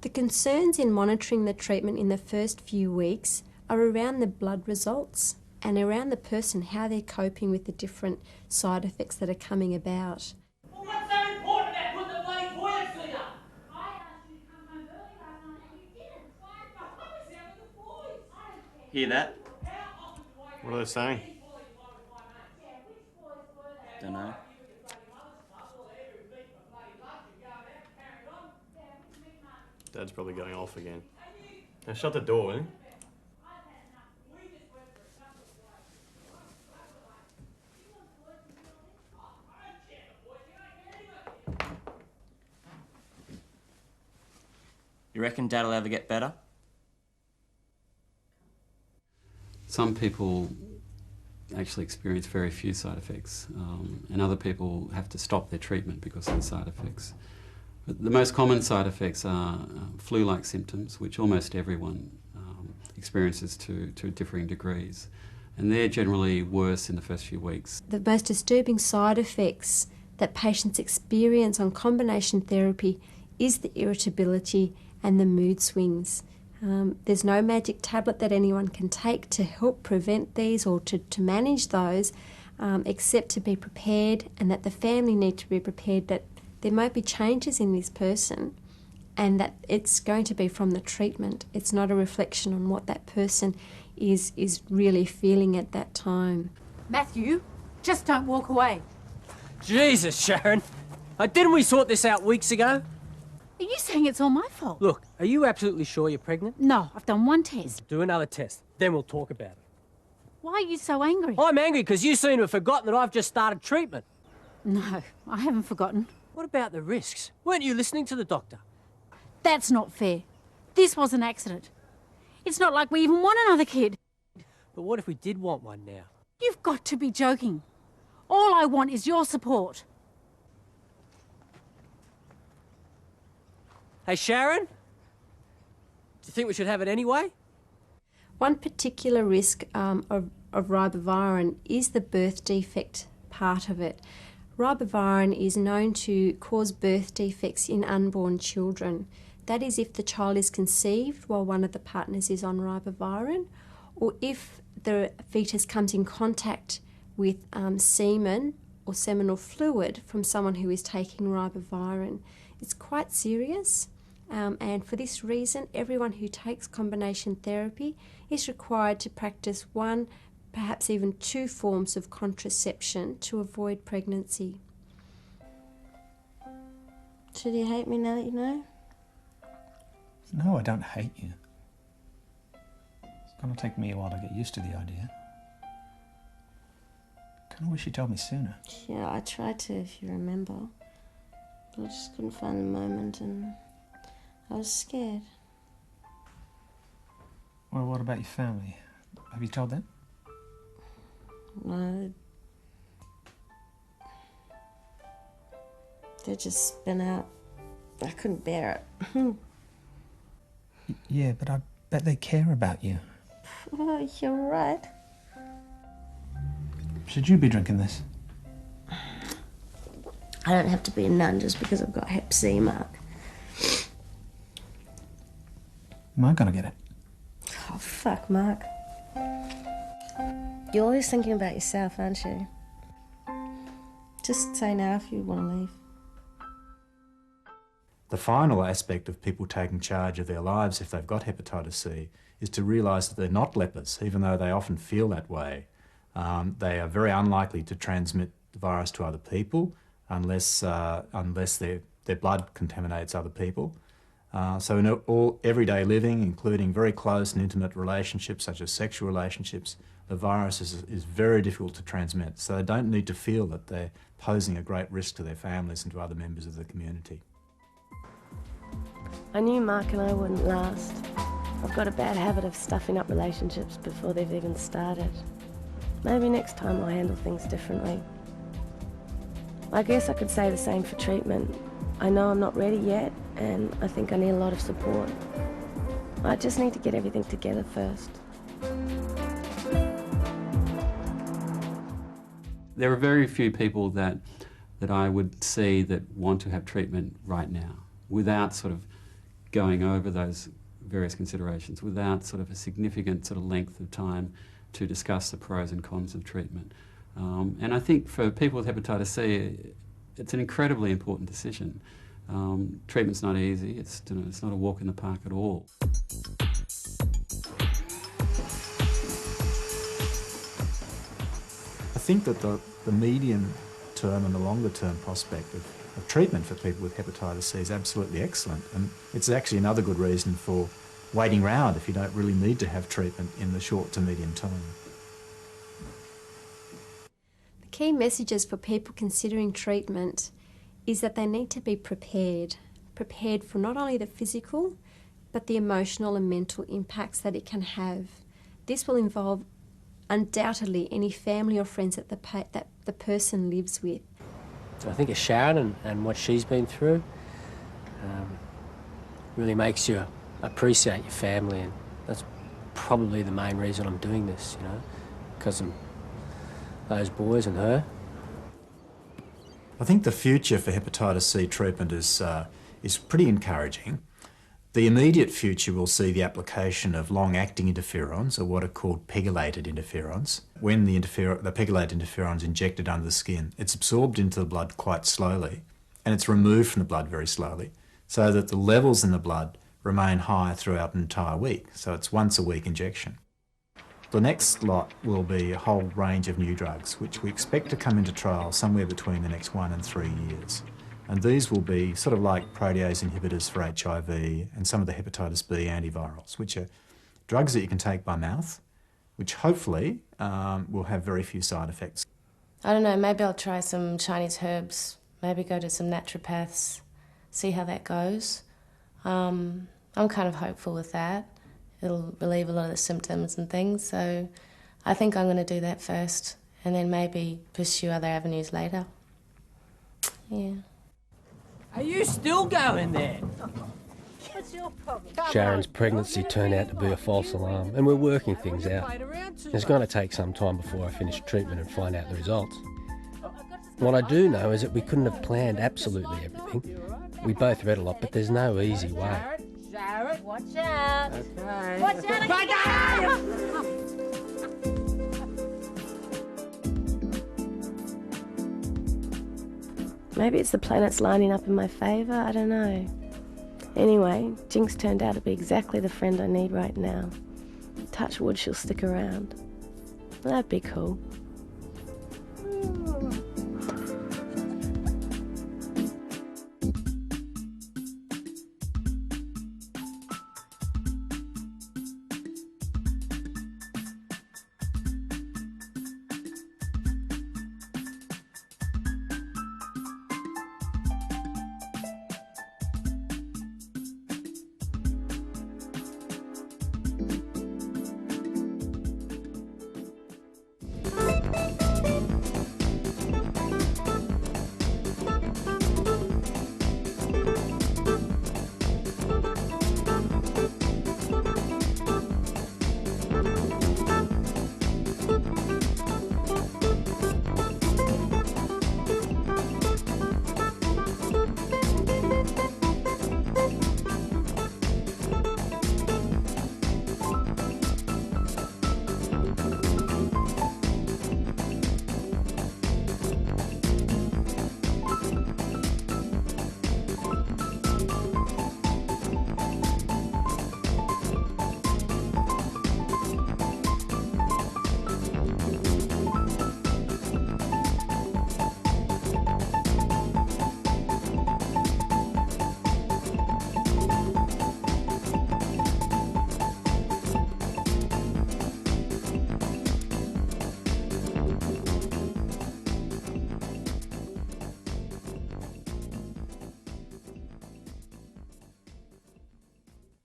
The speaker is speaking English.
The concerns in monitoring the treatment in the first few weeks are around the blood results and around the person, how they're coping with the different side effects that are coming about. Well, what's so important about putting the bloody toilet seat up? I asked you to come home early last night and you didn't. I was out with the boys. I don't care. Hear that? What are they saying? Yeah, which boys were they? Don't know. Dad's probably going off again. Now shut the door, will you? You reckon Dad'll ever get better? Some people actually experience very few side effects, and other people have to stop their treatment because of the side effects. But the most common side effects are flu-like symptoms, which almost everyone experiences to differing degrees, and they're generally worse in the first few weeks. The most disturbing side effects that patients experience on combination therapy is the irritability and the mood swings. There's no magic tablet that anyone can take to help prevent these or to manage those, except to be prepared, and that the family need to be prepared that there might be changes in this person and that it's going to be from the treatment. It's not a reflection on what that person is really feeling at that time. Matthew, just don't walk away. Jesus, Sharon. Didn't we sort this out weeks ago? Are you saying it's all my fault? Look, are you absolutely sure you're pregnant? No, I've done one test. Do another test, then we'll talk about it. Why are you so angry? I'm angry because you seem to have forgotten that I've just started treatment. No, I haven't forgotten. What about the risks? Weren't you listening to the doctor? That's not fair. This was an accident. It's not like we even want another kid. But what if we did want one now? You've got to be joking. All I want is your support. Hey, Sharon? Do you think we should have it anyway? One particular risk of ribavirin is the birth defect part of it. Ribavirin is known to cause birth defects in unborn children. That is if the child is conceived while one of the partners is on ribavirin, or if the fetus comes in contact with semen or seminal fluid from someone who is taking ribavirin. It's quite serious. And for this reason, everyone who takes combination therapy is required to practice one, perhaps even two forms of contraception to avoid pregnancy. So do you hate me now that you know? No, I don't hate you. It's going to take me a while to get used to the idea. Kind of wish you told me sooner. Yeah, I tried to, if you remember. But I just couldn't find the moment and I was scared. Well, what about your family? Have you told them? No. They just spin out. I couldn't bear it. Yeah, but I bet they care about you. Oh, you're right. Should you be drinking this? I don't have to be a nun just because I've got hep C, Mark. Am I gonna get it? Oh, fuck, Mark. You're always thinking about yourself, aren't you? Just say now if you want to leave. The final aspect of people taking charge of their lives if they've got hepatitis C is to realise that they're not lepers, even though they often feel that way. They are very unlikely to transmit the virus to other people unless their blood contaminates other people. So in all everyday living, including very close and intimate relationships such as sexual relationships, the virus is very difficult to transmit. So they don't need to feel that they're posing a great risk to their families and to other members of the community. I knew Mark and I wouldn't last. I've got a bad habit of stuffing up relationships before they've even started. Maybe next time I'll handle things differently. I guess I could say the same for treatment. I know I'm not ready yet, and I think I need a lot of support. I just need to get everything together first. There are very few people that I would see that want to have treatment right now without sort of going over those various considerations without sort of a significant sort of length of time to discuss the pros and cons of treatment. And I think for people with hepatitis C, it's an incredibly important decision. Treatment's not easy, it's not a walk in the park at all. I think that the medium term and the longer term prospect of treatment for people with hepatitis C is absolutely excellent, and it's actually another good reason for waiting around if you don't really need to have treatment in the short to medium term. The key messages for people considering treatment is that they need to be prepared for not only the physical but the emotional and mental impacts that it can have. This will involve undoubtedly any family or friends that the person lives with. I think of Sharon and what she's been through really makes you appreciate your family, and that's probably the main reason I'm doing this, you know, because of those boys and her. I think the future for hepatitis C treatment is pretty encouraging. The immediate future will see the application of long-acting interferons, or what are called pegylated interferons. When the pegylated interferon is injected under the skin, it's absorbed into the blood quite slowly, and it's removed from the blood very slowly, so that the levels in the blood remain high throughout an entire week. So it's once-a-week injection. The next lot will be a whole range of new drugs, which we expect to come into trial somewhere between the next 1 and 3 years. And these will be sort of like protease inhibitors for HIV and some of the hepatitis B antivirals, which are drugs that you can take by mouth, which hopefully will have very few side effects. I don't know, maybe I'll try some Chinese herbs, maybe go to some naturopaths, see how that goes. I'm kind of hopeful with that. It'll relieve a lot of the symptoms and things, so I think I'm going to do that first and then maybe pursue other avenues later. Yeah. Are you still going there? What's your problem? Sharon's pregnancy turned out to be a false alarm, and we're working things out. It's going to take some time before I finish treatment and find out the results. What I do know is that we couldn't have planned absolutely everything. We both read a lot, but there's no easy way. Jared, watch out. Okay. Watch out. Right down! Maybe it's the planets lining up in my favour, I don't know. Anyway, Jinx turned out to be exactly the friend I need right now. Touch wood, she'll stick around. That'd be cool.